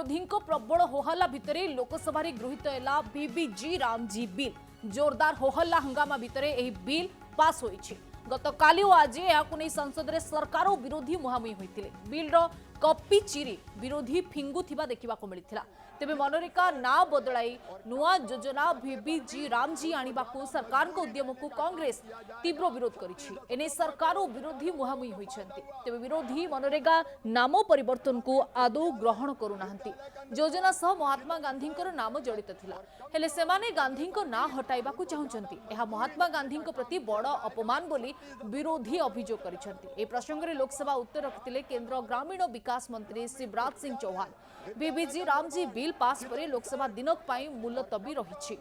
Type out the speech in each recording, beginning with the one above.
विरोधी प्रबल होहल्ला भितर लोकसभा गृहीत है बीबीजी रामजी बिल। जोरदार होहल्ला हंगामा भितर यह बिल पास होईछि। गत काली और आज यह संसद में सरकार और विरोधी मुहांमुही होते बिल्र कपि चिरी विरोधी फिंगुथिबा देखा मिलता। तेबे मनरेगा ना बदलाई नुआ योजना बीबीजी रामजी आनिबाकू सरकार उद्यम को कांग्रेस तीव्र विरोध करिछि। एने सरकार और विरोधी मुहांमुही होइछन्ति। तेबे विरोधी मनरेगा नाम परिवर्तन को आदौ ग्रहण करुनाहंति। योजना सह महात्मा गांधी नाम जड़ित थिला हेले सेमाने गांधी ना हटाइबाकू चाहुचन्ति। एहा महात्मा गांधी प्रति बड़ अपमान बोली विरोधी अभियोग करिछन्ति। ए प्रसंग में लोकसभा उत्तर रखिथिले केंद्र ग्रामीण विकास मंत्री Shivraj Singh Chouhan. VBG Ramji bill pass पर लोकसभा दिनक पाई मुलतवी रही।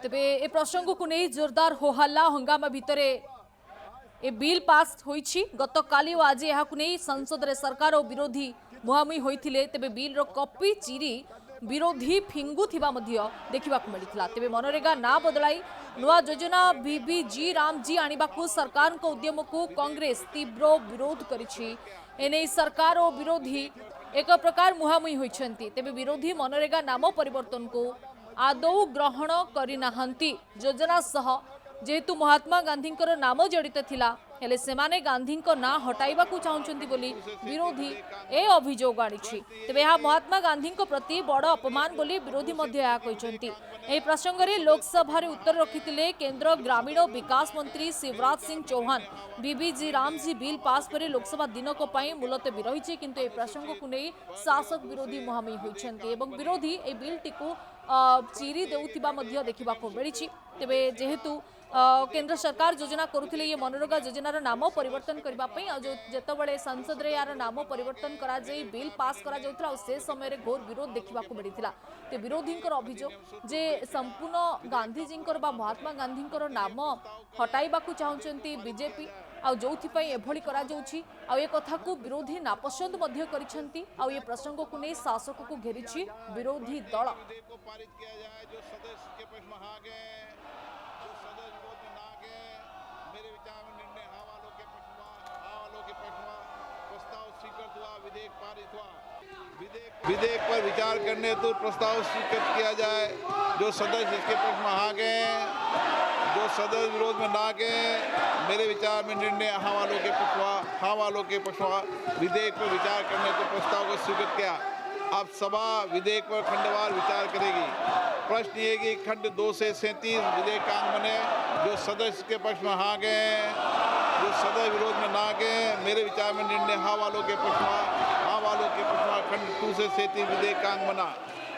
तेबे ए प्रसंग को नहीं जोरदार होहल्ला हंगामा भितर ए बिल पास होईछि। गत काली और आज यह संसद रे सरकार और विरोधी मुहांमुही होइथिले। तेबे बिल रो कपि चिरी विरोधी फिंगुथिबा मध्य देखा मिलता। तेबे मनरेगा ना बदलाई नुआ योजना बीबीजी रामजी आनिबाकू सरकार को उद्यम को कांग्रेस तीव्र विरोध करिछि। एने सरकार और विरोधी एक प्रकार मुहांमुही होइछन्ति। तेबे विरोधी मनरेगा नाम परिवर्तन को आदौ ग्रहण करिनाहंति। योजना सह जेहेतु महात्मा गांधी नाम जड़ित थिला हेले सेमाने गांधी ना हटाइबाकू चाहुचन्ति बोली विरोधी ए अभियोग आनिछि। तेबे यह महात्मा गांधी प्रति बड़ अपमान बोली विरोधी मध्य यह कहिसन्ति। एही प्रसंग में लोकसभा उत्तर रखिथिले केंद्र ग्रामीण विकास मंत्री Shivraj Singh Chouhan. VBG Ramji bill pass पर लोकसभा दिनक पई मुलतवी रहिछि। किंतु ए प्रसंग को नहीं शासक विरोधी मुहांमुही होइछन्ति एवं विरोधी ए बिल टिकु चिरी देउथिबा मध्य देखिबाकू मिलिछि। तेबे जेहेतु केंद्र सरकार योजना करुथिले ये मनरेगा योजनार नाम परिवर्तन करने जितेबाला संसद रे यार नाम परिवर्तन करा जाई बिल पास करा जाउथला से समय रे घोर विरोध देखा मिलता। तो विरोधी अभियोग जे संपूर्ण गांधीजी महात्मा गांधी नाम हटाइबाकू चाहुचंती बीजेपी आ जोथिपाई एभली करा जाउछि। आ ये कथा को विरोधी नापसंद मध्य करिसंती। आ ये प्रसंग को नहीं शासक को घेरिछि विरोधी दल। विधेयक पर विचार करने हेतु प्रस्ताव स्वीकृत किया जाए। जो सदस्य इसके पक्ष में आ गए, जो सदस्य विरोध में ना गए, मेरे विचार में निर्णय हाँ वालों के पक्षवा विधेयक पर विचार करने हेतु प्रस्ताव को स्वीकृत किया। अब सभा विधेयक पर खंडवार विचार करेगी। प्रश्न ये कि खंड 2 से 37 विधेयकांग बने। जो सदस्य के पक्ष में हाँ गए, जो सदस्य विरोध में ना गए, मेरे विचार में निर्णय हाँ वालों के पक्षवा खंड 2 से 37 विधेयकांग बना।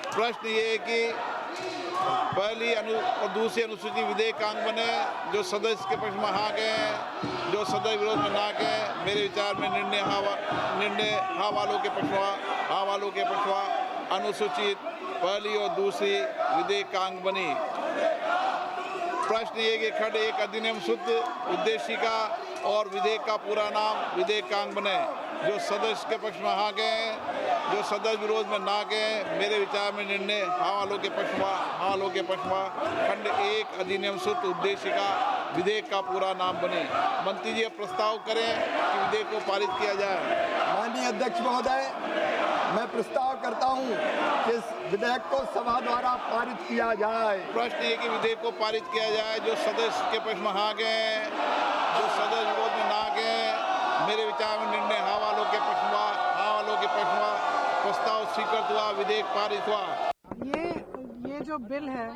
प्रश्न ये है कि पहली और दूसरी अनुसूची विधेयकांग बने। जो सदस्य के पक्ष में हाँ गए, जो सदस्य विरोध में ना गए, मेरे विचार में निर्णय हाँ वालों के पक्षवा अनुसूचित पहली और दूसरी विधेयकांग बनी। प्रश्न ये कि खंड 1 अधिनियम शुद्ध उद्देशिका और विधेयक का पूरा नाम विधेयकांग बने। जो सदस्य के पक्ष में हाँ गए, जो सदस्य विरोध में ना गए, मेरे विचार में निर्णय हाँ वालों के पक्षवा खंड 1 अधिनियम शुद्ध उद्देशिका विधेयक का पूरा नाम बने। मंत्री जी प्रस्ताव करें कि विधेयक को पारित किया जाए। माननीय अध्यक्ष महोदय, मैं प्रस्ताव करता हूं कि इस विधेयक को सभा द्वारा पारित किया जाए। प्रश्न ये कि विधेयक को पारित किया जाए। जो सदस्य के पक्ष में हाँ गए, जो सदस्य विरोध में ना गए, मेरे विचार में निर्णय हाँ वालों के पक्षवा प्रस्ताव स्वीकृत हुआ, विधेयक पारित हुआ। ये जो बिल है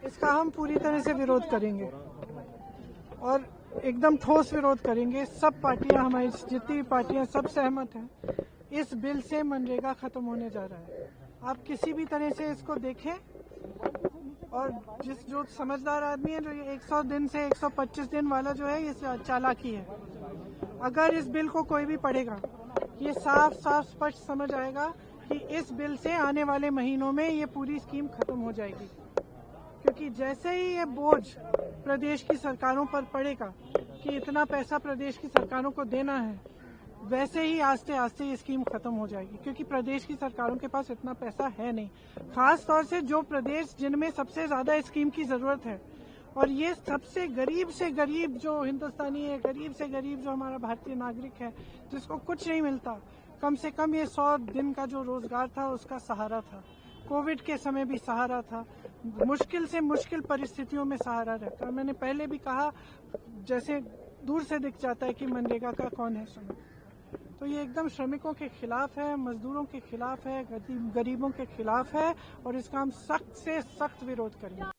इसका हम पूरी तरह से विरोध करेंगे और एकदम ठोस विरोध करेंगे। सब पार्टियां, हमारी जितनी पार्टियां, सब सहमत हैं। इस बिल से मनरेगा खत्म होने जा रहा है। आप किसी भी तरह से इसको देखें और जो समझदार आदमी है, जो ये 100 दिन से 125 दिन वाला जो है, ये चालाकी है। अगर इस बिल को कोई भी पढ़ेगा, ये साफ स्पष्ट समझ आएगा कि इस बिल से आने वाले महीनों में ये पूरी स्कीम खत्म हो जाएगी। क्योंकि जैसे ही ये बोझ प्रदेश की सरकारों पर पड़ेगा कि इतना पैसा प्रदेश की सरकारों को देना है, वैसे ही आस्ते आस्ते ये स्कीम खत्म हो जाएगी। क्योंकि प्रदेश की सरकारों के पास इतना पैसा है नहीं। खास तौर से जो प्रदेश जिनमें सबसे ज्यादा स्कीम की जरूरत है, और ये सबसे गरीब जो हिंदुस्तानी है, गरीब से गरीब जो हमारा भारतीय नागरिक है, जिसको कुछ नहीं मिलता, कम से कम ये 100 दिन का जो रोजगार था उसका सहारा था। कोविड के समय भी सहारा था, मुश्किल से मुश्किल परिस्थितियों में सहारा रहता है। मैंने पहले भी कहा, जैसे दूर से दिख जाता है कि मनरेगा का कौन है श्रमिक, तो ये एकदम श्रमिकों के खिलाफ है, मजदूरों के खिलाफ है, गरीबों के खिलाफ है और इसका हम सख्त से सख्त विरोध करेंगे।